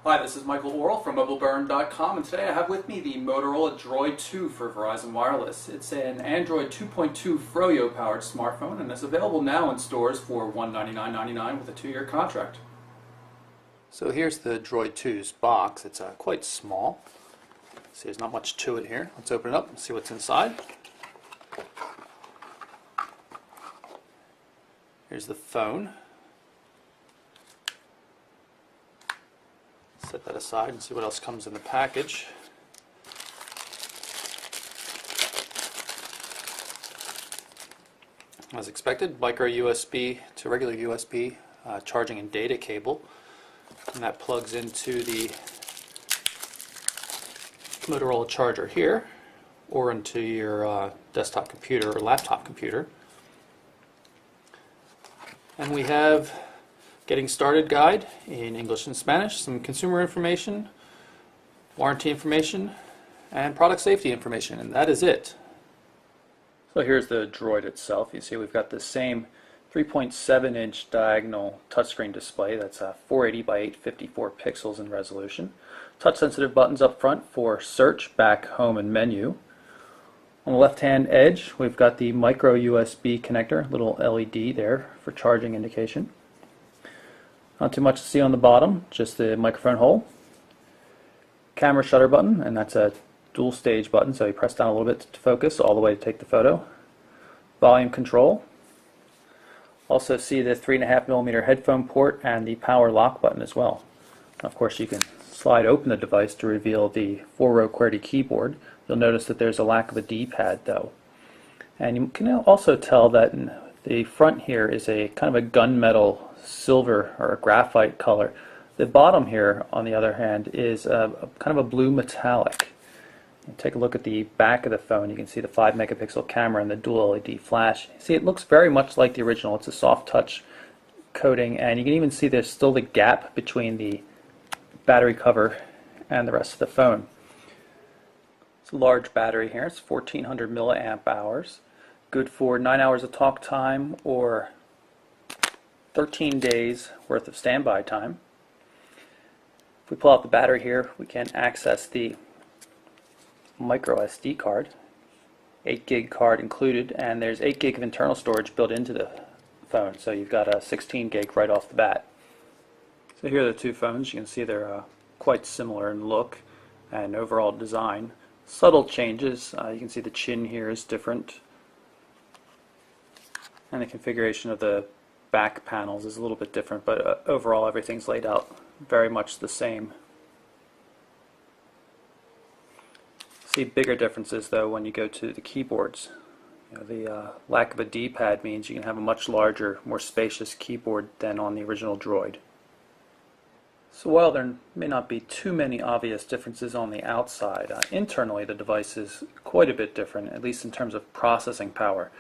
Hi, this is Michael Orrell from MobileBurn.com, and today I have with me the Motorola Droid 2 for Verizon Wireless. It's an Android 2.2 Froyo powered smartphone and is available now in stores for $199.99 with a 2-year contract. So here's the Droid 2's box. It's quite small. See, there's not much to it here. Let's open it up and see what's inside. Here's the phone. Set that aside and see what else comes in the package. As expected, micro USB to regular USB charging and data cable, and that plugs into the Motorola charger here or into your desktop computer or laptop computer. And we have Getting Started guide in English and Spanish, some consumer information, warranty information, and product safety information, and that is it. So here's the Droid itself. You see we've got the same 3.7-inch diagonal touchscreen display that's 480 by 854 pixels in resolution. Touch-sensitive buttons up front for search, back, home, and menu. On the left-hand edge, we've got the micro USB connector, little LED there for charging indication. Not too much to see on the bottom, just the microphone hole. Camera shutter button, and that's a dual stage button, so you press down a little bit to focus all the way to take the photo. Volume control. Also see the 3.5mm headphone port and the power lock button as well. Of course, you can slide open the device to reveal the 4-row QWERTY keyboard. You'll notice that there's a lack of a D-pad though. And you can also tell that in the front here is a kind of a gunmetal silver or a graphite color. The bottom here, on the other hand, is a kind of a blue metallic. Take a look at the back of the phone. You can see the 5-megapixel camera and the dual LED flash. See, it looks very much like the original. It's a soft touch coating, and you can even see there's still the gap between the battery cover and the rest of the phone. It's a large battery here. It's 1400 milliamp hours. Good for 9 hours of talk time or 13 days worth of standby time. If we pull out the battery here, we can access the micro SD card, 8 gig card included, and there's 8 gig of internal storage built into the phone, so you've got a 16 gig right off the bat. So here are the two phones. You can see they're quite similar in look and overall design. Subtle changes. You can see the chin here is different, and the configuration of the back panels is a little bit different, but overall everything's laid out very much the same. See bigger differences though when you go to the keyboards. The lack of a D-pad means you can have a much larger, more spacious keyboard than on the original Droid. So while there may not be too many obvious differences on the outside, internally the device is quite a bit different, at least in terms of processing power.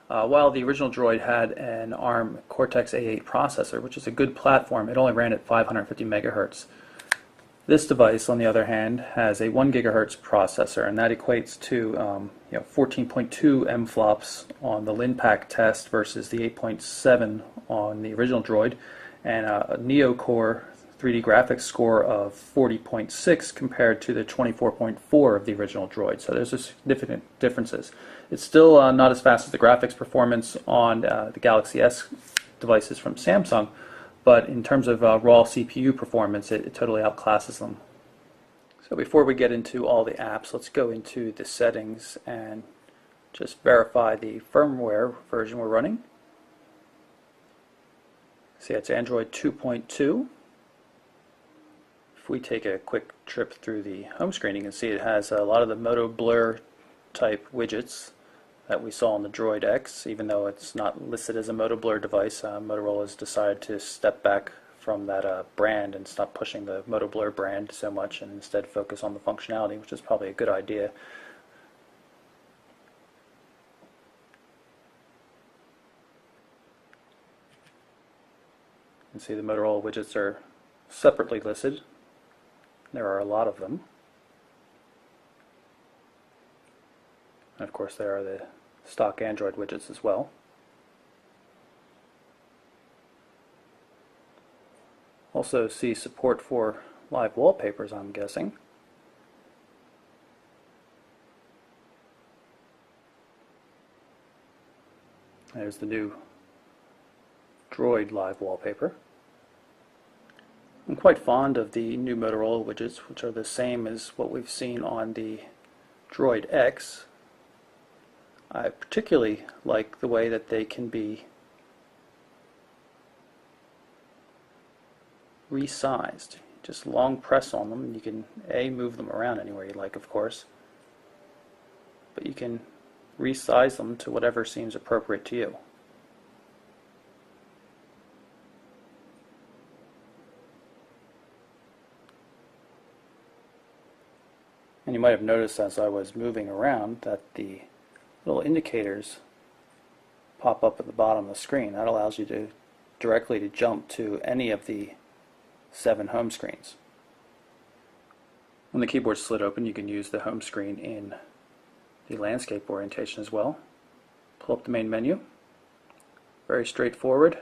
While the original Droid had an ARM Cortex-A8 processor, which is a good platform, it only ran at 550 megahertz. This device, on the other hand, has a 1 gigahertz processor, and that equates to 14.2 MFLOPS on the Linpack test versus the 8.7 on the original Droid, and a Neo-Core 3D graphics score of 40.6 compared to the 24.4 of the original Droid. So there's a significant differences. It's still not as fast as the graphics performance on the Galaxy S devices from Samsung, but in terms of raw CPU performance, it totally outclasses them. So before we get into all the apps, let's go into the settings and just verify the firmware version we're running. See, it's Android 2.2. If we take a quick trip through the home screen, you can see it has a lot of the Moto Blur type widgets that we saw on the Droid X. Even though it's not listed as a Moto Blur device, Motorola has decided to step back from that brand and stop pushing the Moto Blur brand so much and instead focus on the functionality, which is probably a good idea. You can see the Motorola widgets are separately listed. There are a lot of them. And of course there are the stock Android widgets as well. Also see support for live wallpapers, I'm guessing. There's the new Droid live wallpaper. I'm quite fond of the new Motorola widgets, which are the same as what we've seen on the Droid X. I particularly like the way that they can be resized. Just long press on them and you can move them around anywhere you like, of course, but you can resize them to whatever seems appropriate to you. And you might have noticed as I was moving around that the little indicators pop up at the bottom of the screen. That allows you to directly jump to any of the 7 home screens. When the keyboard's slid open, you can use the home screen in the landscape orientation as well. Pull up the main menu. Very straightforward.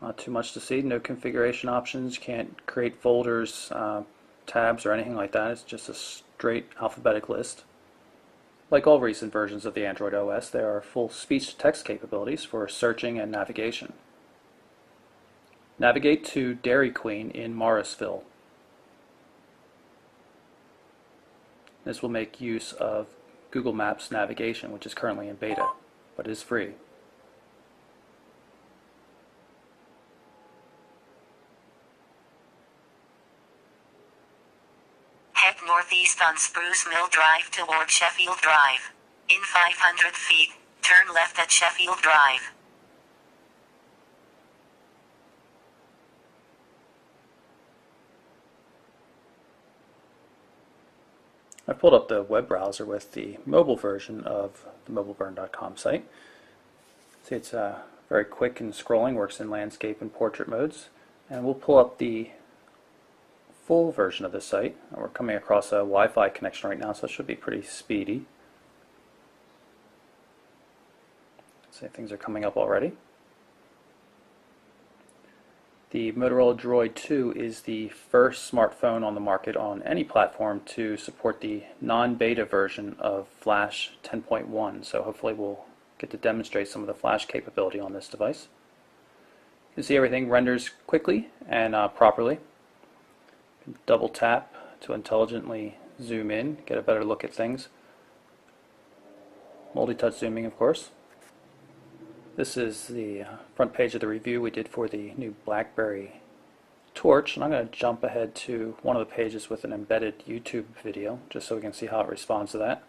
Not too much to see. No configuration options. You can't create folders, tabs, or anything like that. It's just a straight alphabetic list. Like all recent versions of the Android OS, there are full speech-to-text capabilities for searching and navigation. Navigate to Dairy Queen in Morrisville. This will make use of Google Maps navigation, which is currently in beta, but is free. Head northeast on Spruce Mill Drive toward Sheffield Drive. In 500 feet, turn left at Sheffield Drive. I've pulled up the web browser with the mobile version of the mobileburn.com site. See, it's very quick and scrolling, works in landscape and portrait modes. And we'll pull up the full version of the site. We're coming across a Wi-Fi connection right now, so it should be pretty speedy. See, things are coming up already. The Motorola Droid 2 is the first smartphone on the market on any platform to support the non-beta version of Flash 10.1, so hopefully we'll get to demonstrate some of the Flash capability on this device. You can see everything renders quickly and properly. You can double tap to intelligently zoom in, get a better look at things. Multi-touch zooming, of course. This is the front page of the review we did for the new BlackBerry Torch, and I'm going to jump ahead to one of the pages with an embedded YouTube video just so we can see how it responds to that.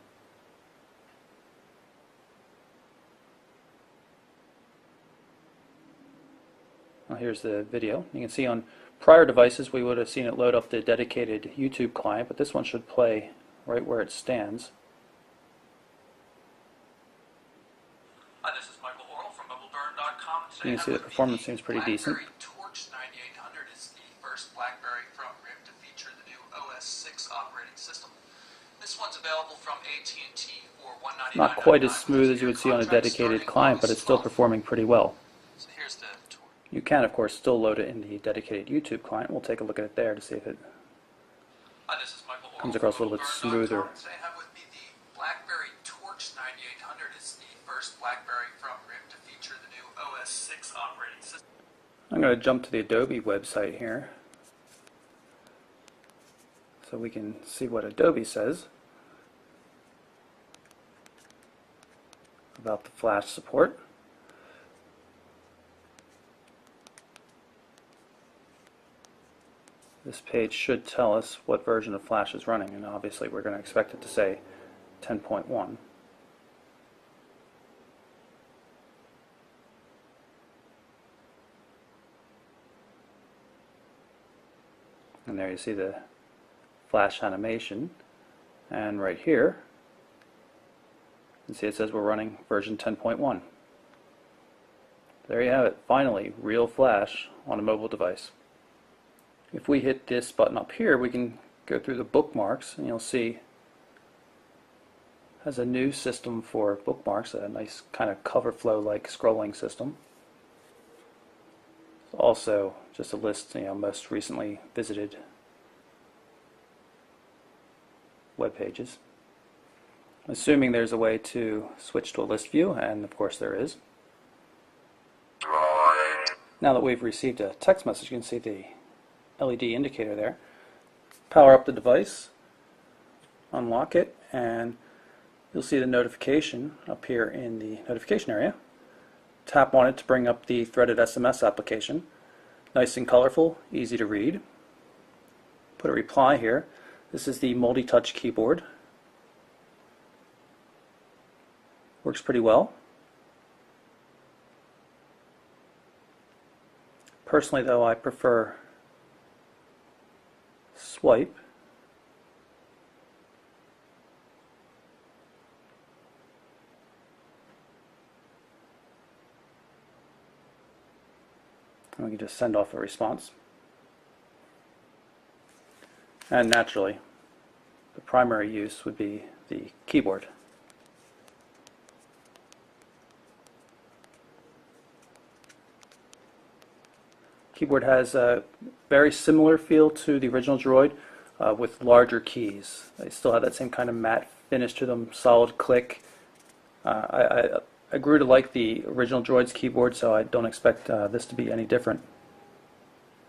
Well, here's the video. You can see on prior devices we would have seen it load up the dedicated YouTube client, but this one should play right where it stands. You can see the performance seems pretty decent. BlackBerry Torch 9800 is the first BlackBerry from RIM to feature the new OS 6 operating system. This one's available from AT&T for $199. Not quite as smooth as you would see on a dedicated client, but it's still performing pretty well. So here's the Torch. You can, of course, still load it in the dedicated YouTube client. We'll take a look at it there to see if it This is Michael comes across a little bit smoother. Today I have with me the BlackBerry Torch 9800. It's the first BlackBerry from RIM to feature the new OS 6 operating system. I'm going to jump to the Adobe website here so we can see what Adobe says about the Flash support. This page should tell us what version of Flash is running, and obviously we're going to expect it to say 10.1. And there you see the Flash animation, and right here you can see it says we're running version 10.1. There you have it, finally real Flash on a mobile device. If we hit this button up here, we can go through the bookmarks, and you'll see it has a new system for bookmarks, a nice kind of cover flow like scrolling system. Also, just a list, most recently visited web pages. Assuming there's a way to switch to a list view, and of course there is. Now that we've received a text message, you can see the LED indicator there. Power up the device, unlock it, and you'll see the notification up here in the notification area. Tap on it to bring up the threaded SMS application. Nice and colorful, easy to read. Put a reply here. This is the multi-touch keyboard. Works pretty well. Personally though, I prefer swipe. And we can just send off a response. And naturally, the primary use would be the keyboard. Keyboard has a very similar feel to the original Droid with larger keys. They still have that same kind of matte finish to them, solid click. I grew to like the original Droid's keyboard, so I don't expect this to be any different.